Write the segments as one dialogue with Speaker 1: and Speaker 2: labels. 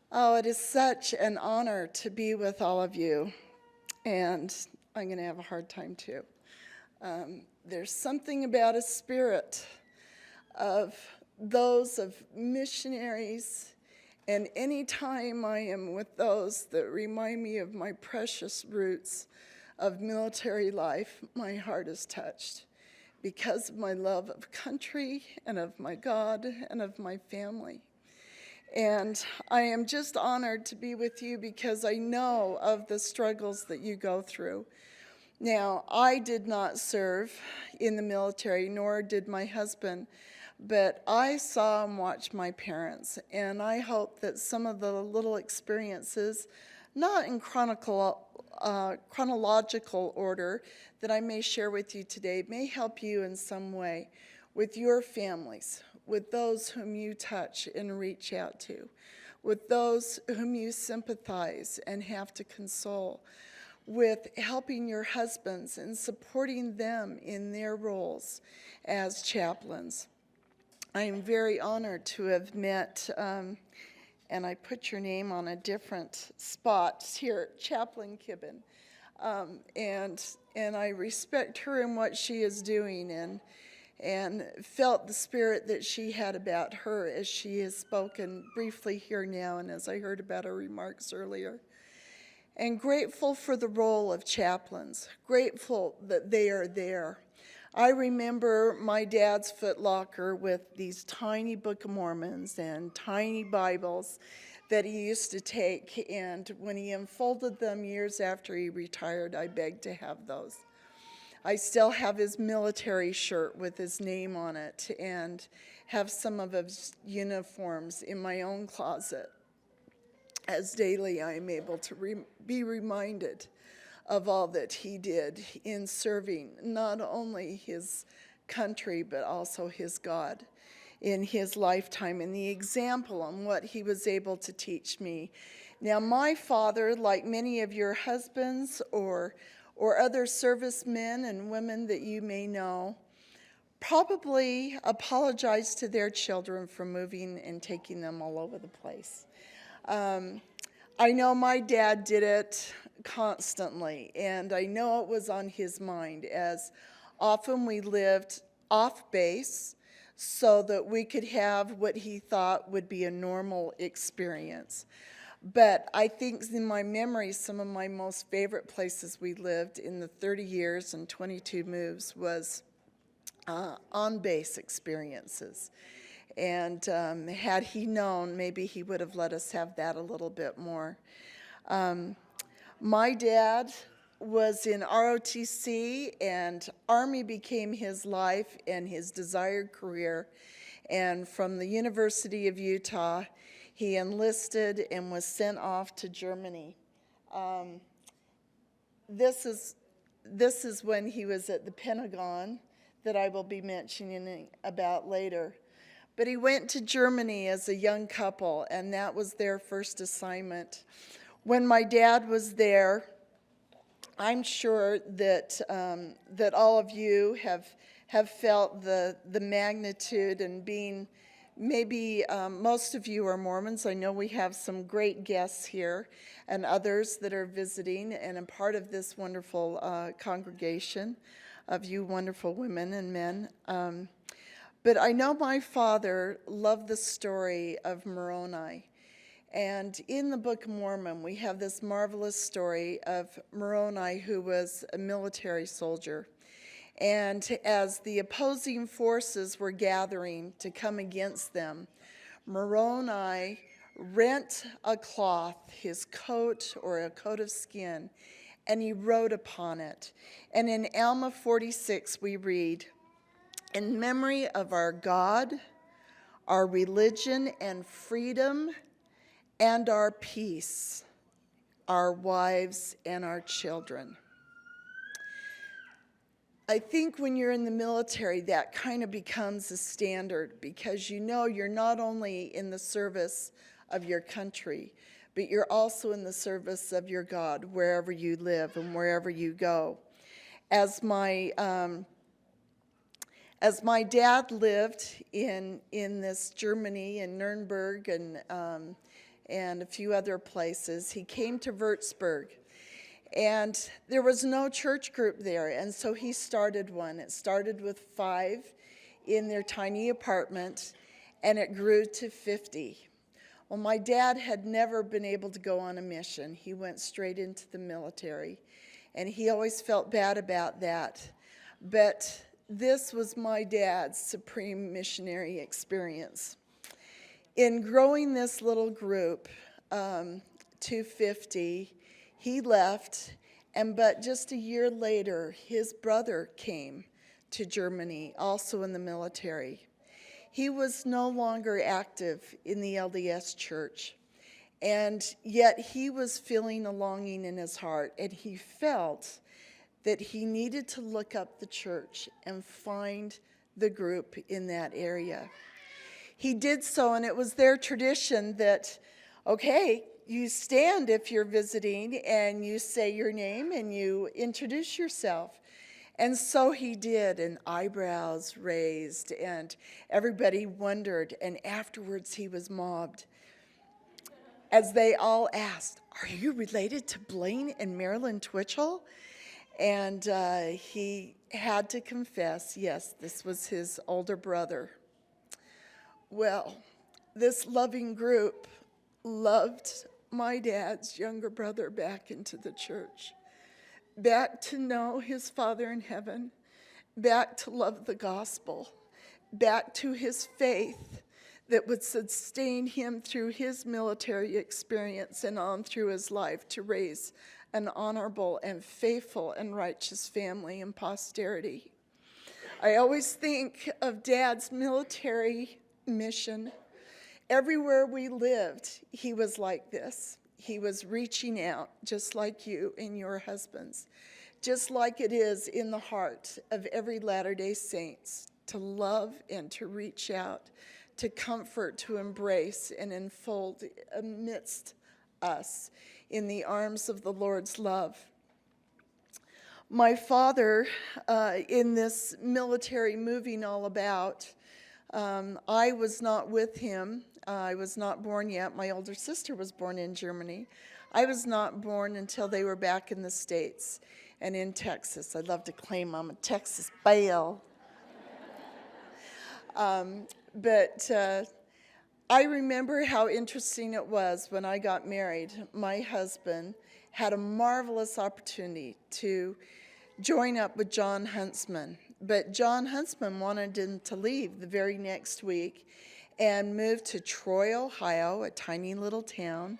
Speaker 1: Oh, it is such an honor to be with all of you, and I'm going to have a hard time too. There's something about a spirit of those of missionaries, and any time I am with those that remind me of my precious roots of military life, my heart is touched because of my love of country and of my God and of my family. And I am just honored to be with you because I know of the struggles that you go through. Now, I did not serve in the military, nor did my husband, but I saw and watched my parents, and I hope that some of the little experiences, not in chronological order, that I may share with you today may help you in some way with your families, with those whom you touch and reach out to, with those whom you sympathize and have to console, with helping your husbands and supporting them in their roles as chaplains. I am very honored to have met, and I put your name on a different spot here, Chaplain Kibben. And I respect her and what she is doing, and felt the spirit that she had about her as she has spoken briefly here now, and as I heard about her remarks earlier. And grateful for the role of chaplains, grateful that they are there. I remember my dad's footlocker with these tiny Book of Mormons and tiny Bibles that he used to take, and when he unfolded them years after he retired, I begged to have those. I still have his military shirt with his name on it and have some of his uniforms in my own closet, as daily I am able to be reminded of all that he did in serving not only his country but also his God in his lifetime, and the example on what he was able to teach me. Now, my father, like many of your husbands or other servicemen and women that you may know, probably apologized to their children for moving and taking them all over the place. I know my dad did it constantly, and I know it was on his mind, as often we lived off base so that we could have what he thought would be a normal experience. But I think in my memory, some of my most favorite places we lived in the 30 years and 22 moves was on-base experiences. And had he known, maybe he would have let us have that a little bit more. My dad was in ROTC, and Army became his life and his desired career. And from the University of Utah, he enlisted and was sent off to Germany. This is when he was at the Pentagon, that I will be mentioning about later. But he went to Germany as a young couple, and that was their first assignment. When my dad was there, I'm sure that that all of you have felt the magnitude, and being, maybe most of you are Mormons. I know we have some great guests here and others that are visiting and a part of this wonderful congregation of you wonderful women and men. But I know my father loved the story of Moroni. And in the Book of Mormon, we have this marvelous story of Moroni, who was a military soldier. And as the opposing forces were gathering to come against them, Moroni rent a cloth, his coat or a coat of skin, and he wrote upon it. And in Alma 46, we read, "In memory of our God, our religion and freedom, and our peace, our wives and our children." I think when you're in the military, that kind of becomes a standard, because you know you're not only in the service of your country, but you're also in the service of your God wherever you live and wherever you go. As my dad lived in this Germany, in Nuremberg, and a few other places. He came to Würzburg, and there was no church group there, and so he started one. It started with 5 in their tiny apartment, and it grew to 50. Well, my dad had never been able to go on a mission. He went straight into the military, and he always felt bad about that. But this was my dad's supreme missionary experience. In growing this little group to 50, he left, but just a year later, his brother came to Germany, also in the military. He was no longer active in the LDS church, and yet he was feeling a longing in his heart, and he felt that he needed to look up the church and find the group in that area. He did so, and it was their tradition that, okay, you stand if you're visiting, and you say your name, and you introduce yourself. And so he did, and eyebrows raised, and everybody wondered, and afterwards he was mobbed. As they all asked, "Are you related to Blaine and Marilyn Twitchell?" And he had to confess, yes, this was his older brother. Well, this loving group loved my dad's younger brother back into the church, back to know his Father in heaven, back to love the gospel, back to his faith that would sustain him through his military experience and on through his life to raise an honorable and faithful and righteous family and posterity. I always think of Dad's military mission. Everywhere we lived, he was like this. He was reaching out, just like you and your husbands, just like it is in the heart of every Latter-day Saints, to love and to reach out, to comfort, to embrace and enfold amidst us in the arms of the Lord's love. My father, in this military moving all about, I was not with him. I was not born yet. My older sister was born in Germany. I was not born until they were back in the States and in Texas. I'd love to claim I'm a Texas belle. But I remember how interesting it was when I got married. My husband had a marvelous opportunity to join up with John Huntsman. But John Huntsman wanted him to leave the very next week and move to Troy, Ohio, a tiny little town,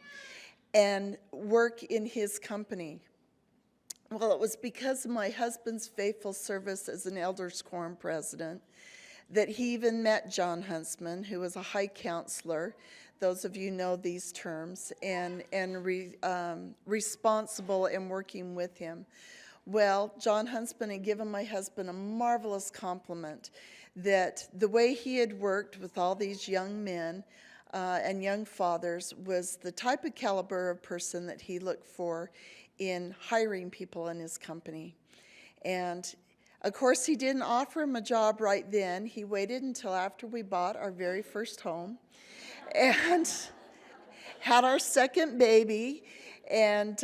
Speaker 1: and work in his company. Well, it was because of my husband's faithful service as an elders quorum president that he even met John Huntsman, who was a high counselor. Those of you know these terms, and responsible in working with him. Well, John Huntsman had given my husband a marvelous compliment that the way he had worked with all these young men and young fathers was the type of caliber of person that he looked for in hiring people in his company. And of course, he didn't offer him a job right then. He waited until after we bought our very first home and had our second baby. And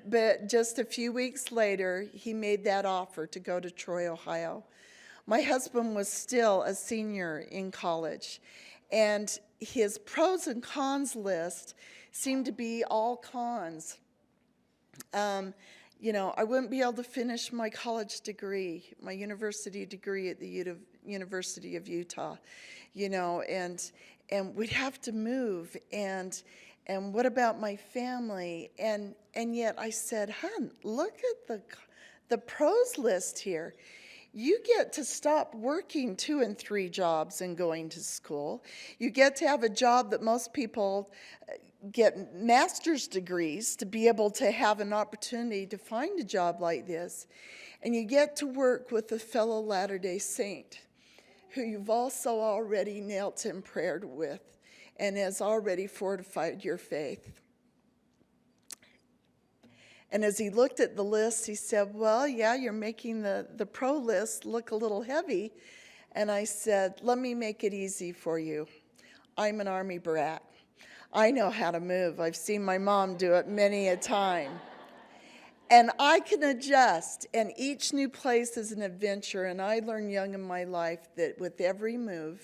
Speaker 1: but just a few weeks later, he made that offer to go to Troy, Ohio. My husband was still a senior in college, and his pros and cons list seemed to be all cons. You know, I wouldn't be able to finish my college degree, my university degree at the University of Utah, you know, and we'd have to move, and what about my family? And yet I said, hon, look at the pros list here. You get to stop working 2 and 3 jobs and going to school. You get to have a job that most people get master's degrees to be able to have an opportunity to find a job like this. And you get to work with a fellow Latter-day Saint who you've also already knelt in prayer with and has already fortified your faith. And as he looked at the list, he said, well, yeah, you're making the pro list look a little heavy. And I said, let me make it easy for you. I'm an Army brat. I know how to move. I've seen my mom do it many a time. And I can adjust, and each new place is an adventure, and I learned young in my life that with every move,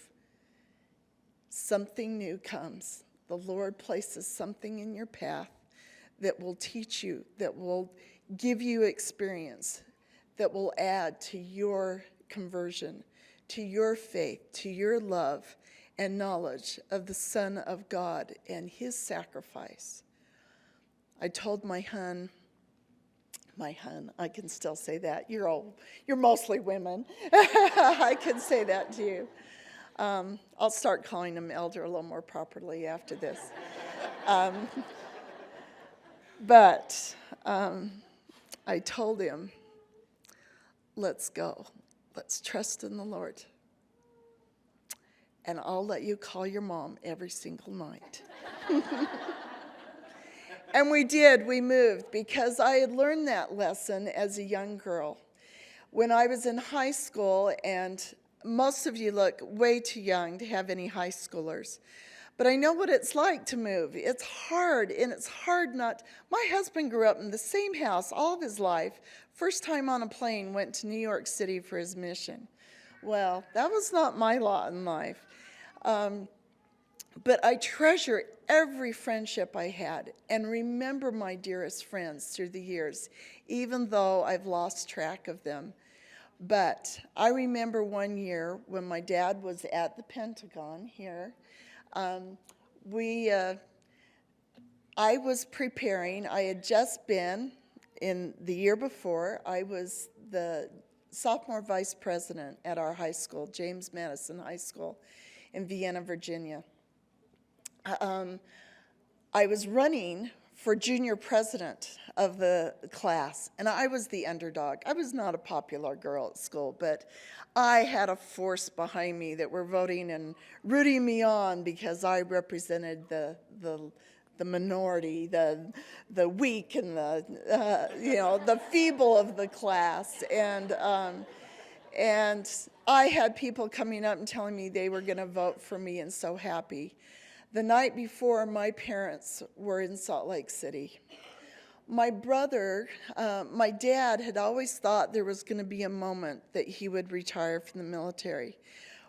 Speaker 1: something new comes. The Lord places something in your path that will teach you, that will give you experience, that will add to your conversion, to your faith, to your love and knowledge of the Son of God and his sacrifice. I told my hun, I can still say that. You're mostly women. I can say that to you. I'll start calling him elder a little more properly after this. But I told him, let's go. Let's trust in the Lord. And I'll let you call your mom every single night. And we did. We moved because I had learned that lesson as a young girl. When I was in high school, and most of you look way too young to have any high schoolers, but I know what it's like to move. It's hard, and it's hard not. My husband grew up in the same house all of his life. First time on a plane, went to New York City for his mission. Well, that was not my lot in life. But I treasure every friendship I had and remember my dearest friends through the years, even though I've lost track of them. But I remember one year when my dad was at the Pentagon here. I was preparing. I had just been, in the year before, I was the sophomore vice president at our high school, James Madison High School in Vienna, Virginia. I was running for junior president of the class, and I was the underdog. I was not a popular girl at school, but I had a force behind me that were voting and rooting me on because I represented the minority, the weak and the feeble of the class, and I had people coming up and telling me they were going to vote for me, and so happy. The night before, my parents were in Salt Lake City. My dad had always thought there was going to be a moment that he would retire from the military,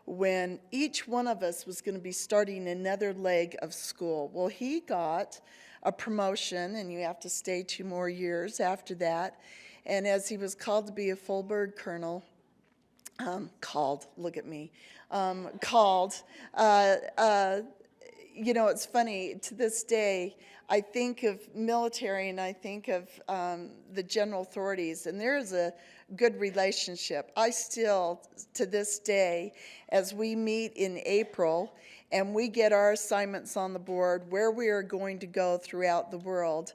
Speaker 1: when each one of us was going to be starting another leg of school. Well, he got a promotion, and you have to stay 2 more years after that. And as he was called to be a full bird colonel, it's funny, to this day, I think of military and I think of the general authorities, and there is a good relationship. I still, to this day, as we meet in April and we get our assignments on the board, where we are going to go throughout the world,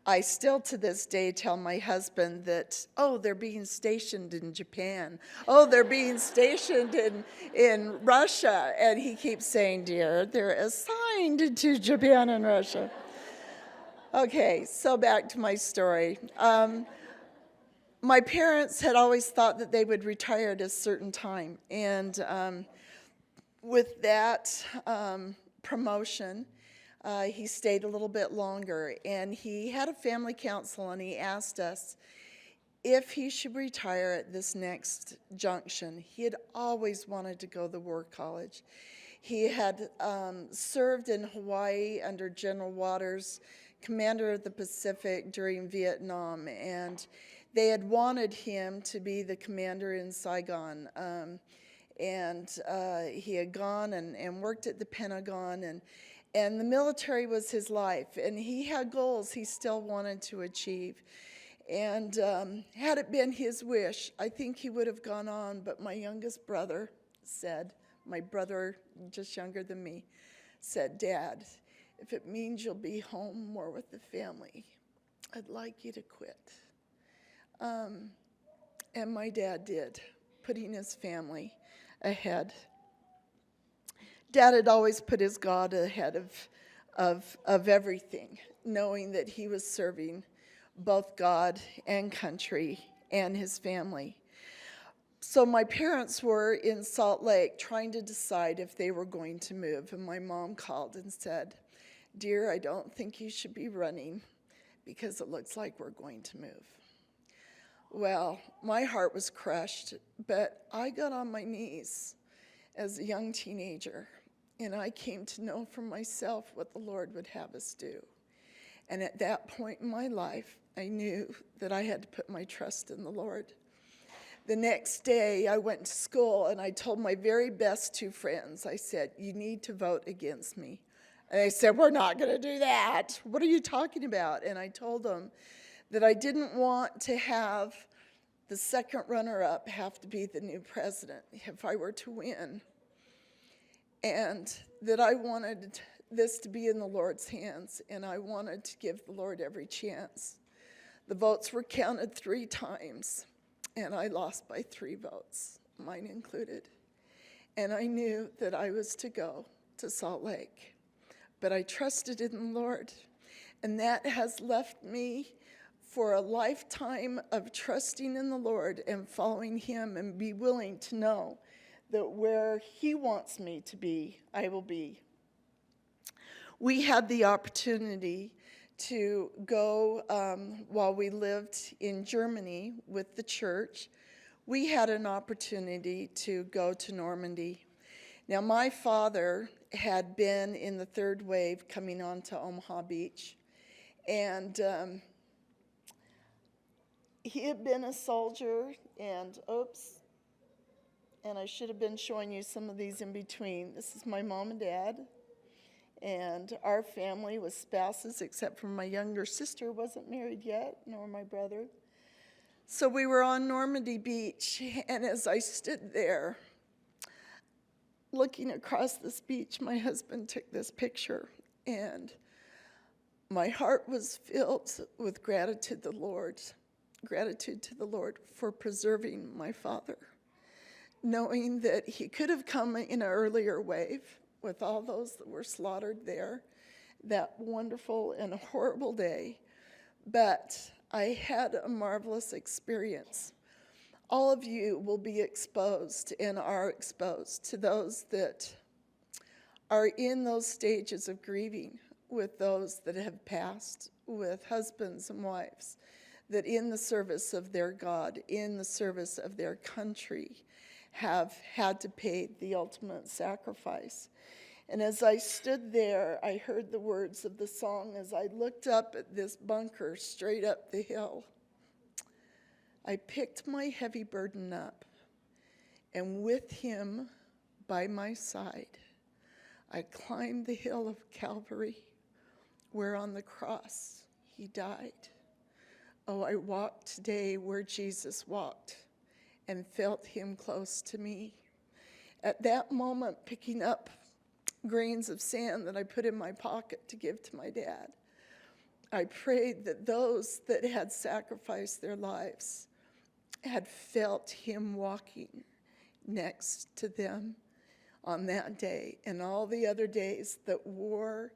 Speaker 1: I still to this day tell my husband that, they're being stationed in Japan. They're being stationed in Russia. And he keeps saying, dear, they're assigned to Japan and Russia. Okay, so back to my story. My parents had always thought that they would retire at a certain time. And with that promotion, he stayed a little bit longer, and he had a family council, and he asked us if he should retire at this next junction. He had always wanted to go to War College. He had served in Hawaii under General Waters, commander of the Pacific during Vietnam, and they had wanted him to be the commander in Saigon. He had gone and worked at the Pentagon, and the military was his life, and he had goals he still wanted to achieve. And had it been his wish, I think he would have gone on, but my youngest brother said, my brother just younger than me, said, Dad, if it means you'll be home more with the family, I'd like you to quit. And my dad did, putting his family ahead. Dad had always put his God ahead of everything, knowing that he was serving both God and country and his family. So my parents were in Salt Lake trying to decide if they were going to move, and my mom called and said, "Dear, I don't think you should be running because it looks like we're going to move." Well, my heart was crushed, but I got on my knees as a young teenager, and I came to know for myself what the Lord would have us do. And at that point in my life, I knew that I had to put my trust in the Lord. The next day, I went to school, and I told my very best two friends, I said, "You need to vote against me." And they said, "We're not going to do that. What are you talking about?" And I told them that I didn't want to have the second runner-up have to be the new president if I were to win, and that I wanted this to be in the Lord's hands, and I wanted to give the Lord every chance. The votes were counted 3 times, and I lost by 3 votes, mine included. And I knew that I was to go to Salt Lake, but I trusted in the Lord, and that has left me for a lifetime of trusting in the Lord and following him, and be willing to know that where he wants me to be, I will be. We had the opportunity to go, while we lived in Germany with the church, we had an opportunity to go to Normandy. Now, my father had been in the 3rd wave coming on to Omaha Beach, and he had been a soldier, and I should have been showing you some of these in between. This is my mom and dad, and our family was spouses, except for my younger sister wasn't married yet, nor my brother. So we were on Normandy Beach, and as I stood there looking across this beach, my husband took this picture, and my heart was filled with gratitude to the Lord for preserving my father, knowing that he could have come in an earlier wave with all those that were slaughtered there, that wonderful and horrible day, but I had a marvelous experience. All of you will be exposed and are exposed to those that are in those stages of grieving, with those that have passed, with husbands and wives, that in the service of their God, in the service of their country, have had to pay the ultimate sacrifice. And as I stood there, I heard the words of the song as I looked up at this bunker straight up the hill. I picked my heavy burden up, and with him by my side, I climbed the hill of Calvary, where on the cross he died. Oh, I walked today where Jesus walked and felt him close to me. At that moment, picking up grains of sand that I put in my pocket to give to my dad, I prayed that those that had sacrificed their lives had felt him walking next to them on that day and all the other days that war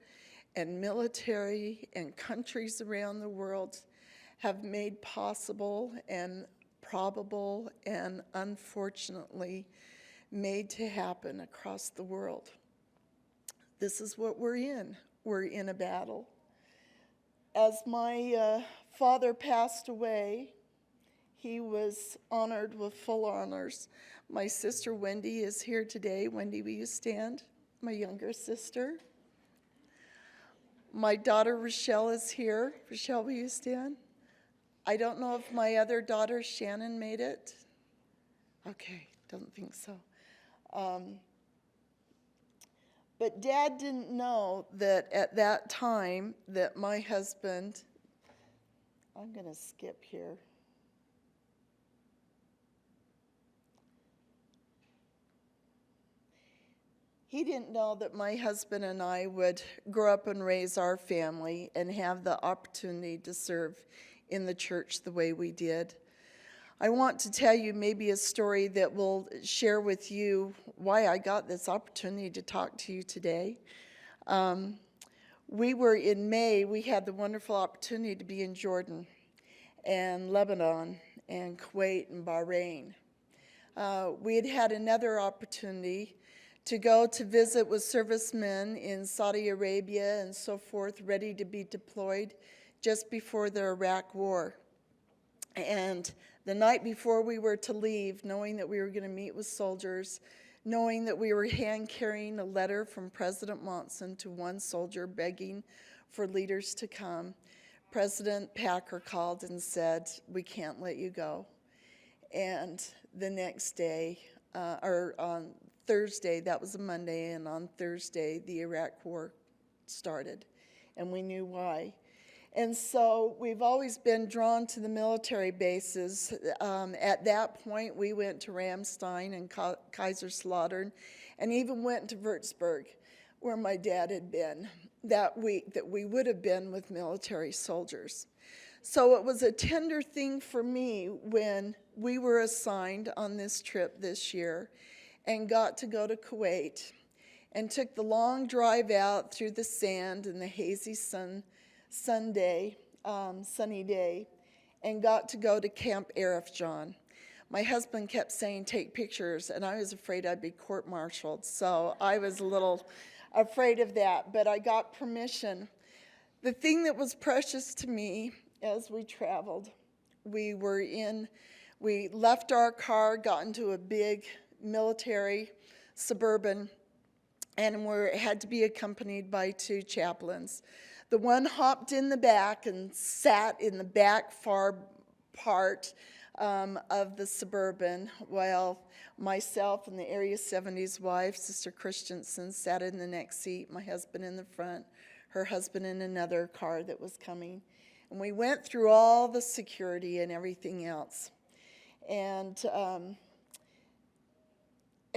Speaker 1: and military and countries around the world have made possible and probable and unfortunately made to happen across the world. This is what we're in. We're in a battle. As my father passed away, he was honored with full honors. My sister Wendy is here today. Wendy, will you stand? My younger sister. My daughter Rochelle is here. Rochelle, will you stand? I don't know if my other daughter Shannon made it. Okay, don't think so. But Dad didn't know that at that time that my husband, I'm going to skip here. He didn't know that my husband and I would grow up and raise our family and have the opportunity to serve in the church the way we did. I want to tell you maybe a story that will share with you why I got this opportunity to talk to you today. We were in May, we had the wonderful opportunity to be in Jordan and Lebanon and Kuwait and Bahrain. We had had another opportunity to go to visit with servicemen in Saudi Arabia and so forth, ready to be deployed just before the Iraq War. And the night before we were to leave, knowing that we were going to meet with soldiers, knowing that we were hand-carrying a letter from President Monson to one soldier begging for leaders to come, President Packer called and said, "We can't let you go." And the next day, or on Thursday, that was a Monday, and on Thursday, the Iraq War started, and we knew why. And so we've always been drawn to the military bases. At that point, we went to Ramstein and Kaiserslautern, and even went to Würzburg, where my dad had been that week that we would have been with military soldiers. So it was a tender thing for me when we were assigned on this trip this year and got to go to Kuwait and took the long drive out through the sand and the hazy sunny day, and got to go to Camp Arif John. My husband kept saying, "Take pictures," and I was afraid I'd be court-martialed, so I was a little afraid of that, but I got permission. The thing that was precious to me as we traveled, we left our car, got into a big military Suburban, and had to be accompanied by two chaplains. The one hopped in the back and sat in the back far part of the Suburban, while myself and the Area 70's wife, Sister Christensen, sat in the next seat, my husband in the front, her husband in another car that was coming. And we went through all the security and everything else. And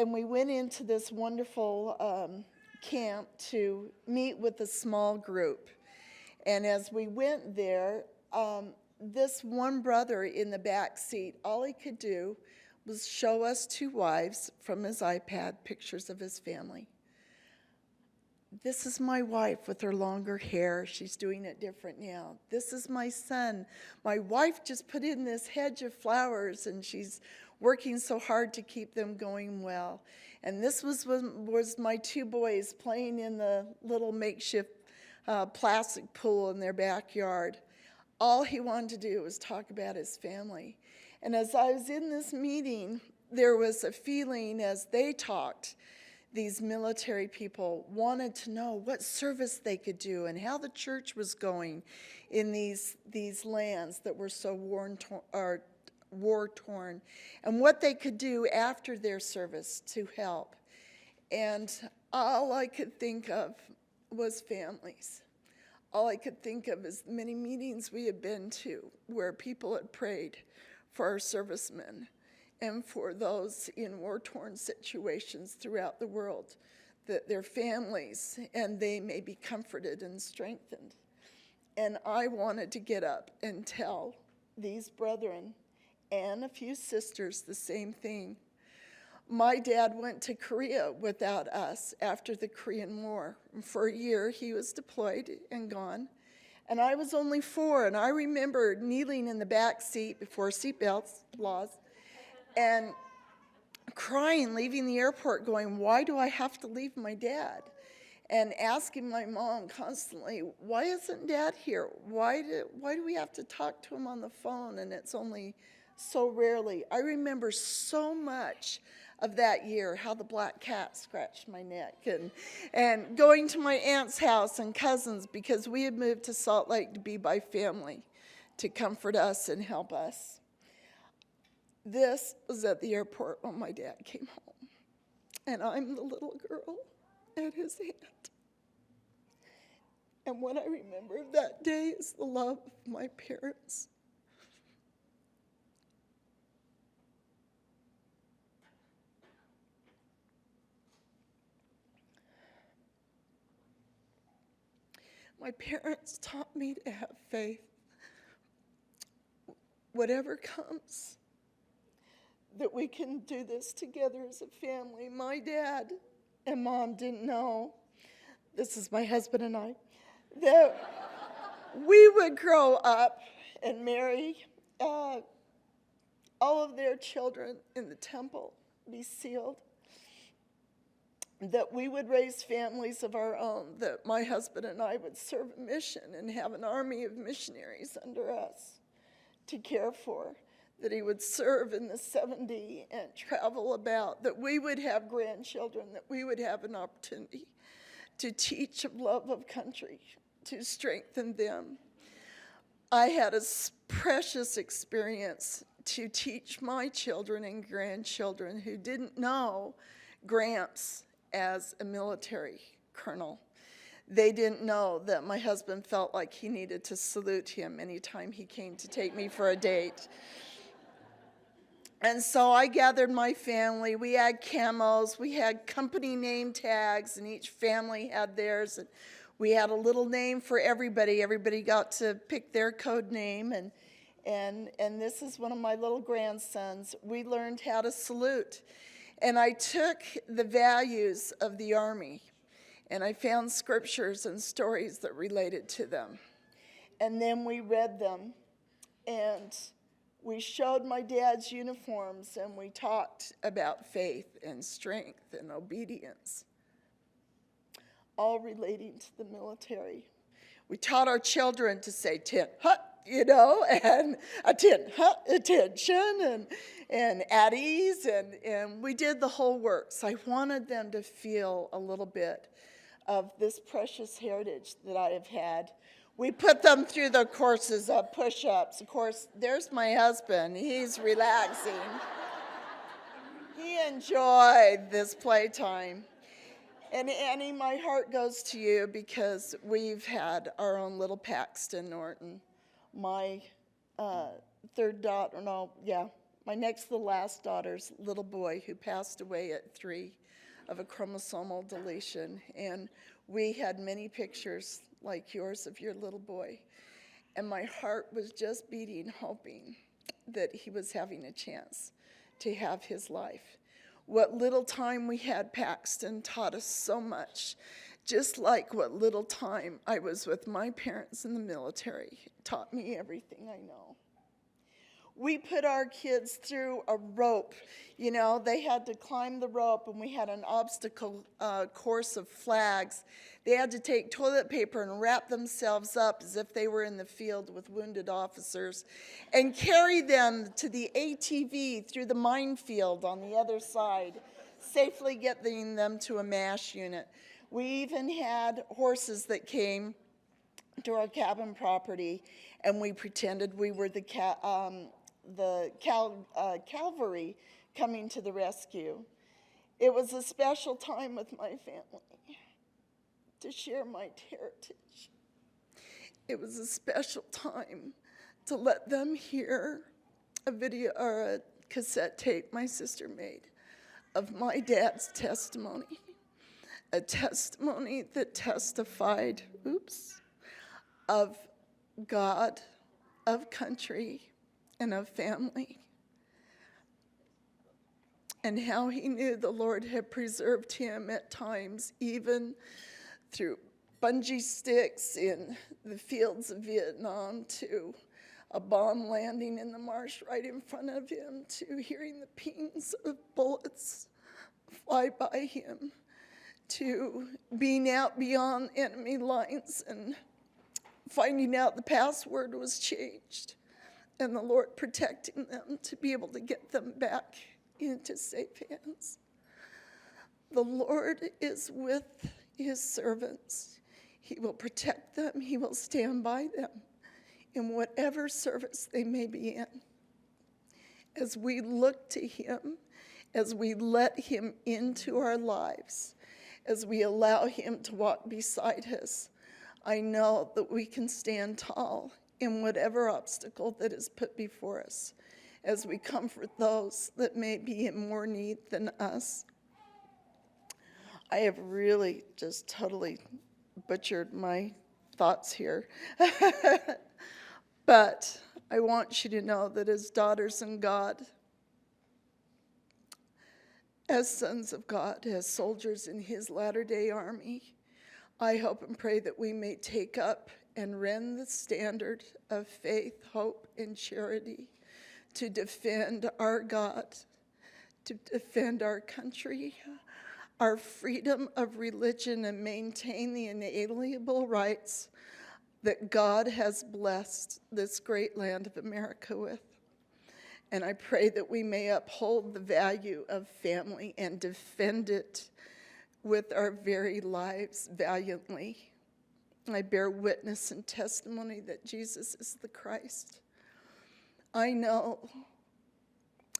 Speaker 1: we went into this wonderful camp to meet with a small group. And as we went there, this one brother in the back seat, all he could do was show us two wives from his iPad, pictures of his family. "This is my wife with her longer hair. She's doing it different now. This is my son. My wife just put in this hedge of flowers, and she's working so hard to keep them going well. And this was my two boys playing in the little makeshift plastic pool in their backyard." All he wanted to do was talk about his family. And as I was in this meeting, there was a feeling as they talked, these military people wanted to know what service they could do and how the church was going in these lands that were so war-torn, and what they could do after their service to help. And all I could think of was families. All I could think of is many meetings we had been to where people had prayed for our servicemen and for those in war-torn situations throughout the world, that their families and they may be comforted and strengthened. And I wanted to get up and tell these brethren and a few sisters the same thing. My dad went to Korea without us after the Korean War. For a year, he was deployed and gone. And I was only 4, and I remember kneeling in the back seat before seatbelts laws and crying, leaving the airport, going, "Why do I have to leave my dad?" And asking my mom constantly, "Why isn't Dad here? Why do we have to talk to him on the phone, and it's only so rarely?" I remember so much of that year, how the black cat scratched my neck, and going to my aunt's house and cousins, because we had moved to Salt Lake to be by family, to comfort us and help us. This was at the airport when my dad came home, and I'm the little girl at his hand. And what I remember of that day is the love of my parents. My parents taught me to have faith. Whatever comes, that we can do this together as a family. My dad and Mom didn't know, this is my husband and I, that we would grow up and marry all of their children in the temple, be sealed. that we would raise families of our own, that my husband and I would serve a mission and have an army of missionaries under us to care for, that he would serve in the 70 and travel about, that we would have grandchildren, that we would have an opportunity to teach of love of country, to strengthen them. I had a precious experience to teach my children and grandchildren who didn't know Gramps as a military colonel. They didn't know that my husband felt like he needed to salute him anytime he came to take me for a date. And so I gathered my family. We had camos, we had company name tags, and each family had theirs. And we had a little name for everybody. Everybody got to pick their code name, and this is one of my little grandsons. We learned how to salute. And I took the values of the Army, and I found scriptures and stories that related to them. And then we read them, and we showed my dad's uniforms, and we talked about faith and strength and obedience, all relating to the military. We taught our children to say, "Tin hut," and "Tin hut," attention, and at ease, and we did the whole works. I wanted them to feel a little bit of this precious heritage that I have had. We put them through the courses of push-ups. Of course, there's my husband. He's relaxing. He enjoyed this playtime. And Annie, my heart goes to you because we've had our own little Paxton Norton. My my next to the last daughter's little boy who passed away at 3 of a chromosomal deletion. And we had many pictures like yours of your little boy. And my heart was just beating, hoping that he was having a chance to have his life. What little time we had Paxton taught us so much, just like what little time I was with my parents in the military taught me everything I know. We put our kids through a rope. They had to climb the rope, and we had an obstacle course of flags. They had to take toilet paper and wrap themselves up as if they were in the field with wounded officers and carry them to the ATV through the minefield on the other side, safely getting them to a MASH unit. We even had horses that came to our cabin property, and we pretended we were the cavalry coming to the rescue. It was a special time with my family to share my heritage. It was a special time to let them hear a video or a cassette tape my sister made of my dad's testimony, a testimony that testified, of God, of country, and of family, and how he knew the Lord had preserved him at times, even through bungee sticks in the fields of Vietnam, to a bomb landing in the marsh right in front of him, to hearing the pings of bullets fly by him, to being out beyond enemy lines and finding out the password was changed, and the Lord protecting them to be able to get them back into safe hands. The Lord is with his servants. He will protect them. He will stand by them in whatever service they may be in. As we look to him, as we let him into our lives, as we allow him to walk beside us, I know that we can stand tall in whatever obstacle that is put before us, as we comfort those that may be in more need than us. I have really just totally butchered my thoughts here. But I want you to know that as daughters in God, as sons of God, as soldiers in his latter-day army, I hope and pray that we may take up and rend the standard of faith, hope, and charity to defend our God, to defend our country. our freedom of religion, and maintain the inalienable rights that God has blessed this great land of America with. And I pray that we may uphold the value of family and defend it with our very lives valiantly. I bear witness and testimony that Jesus is the Christ. I know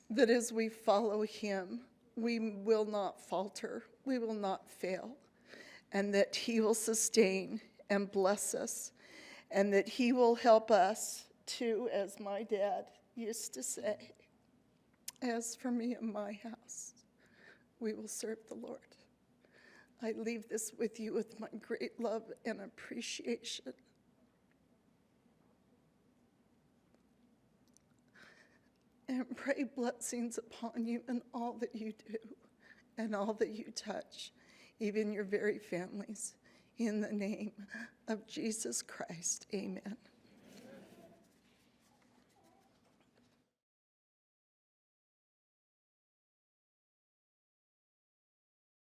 Speaker 1: that as we follow him, we will not falter, we will not fail, and that he will sustain and bless us, and that he will help us to, as my dad used to say, as for me and my house, we will serve the Lord. I leave this with you with my great love and appreciation. And pray blessings upon you in all that you do and all that you touch, even your very families. In the name of Jesus Christ, amen.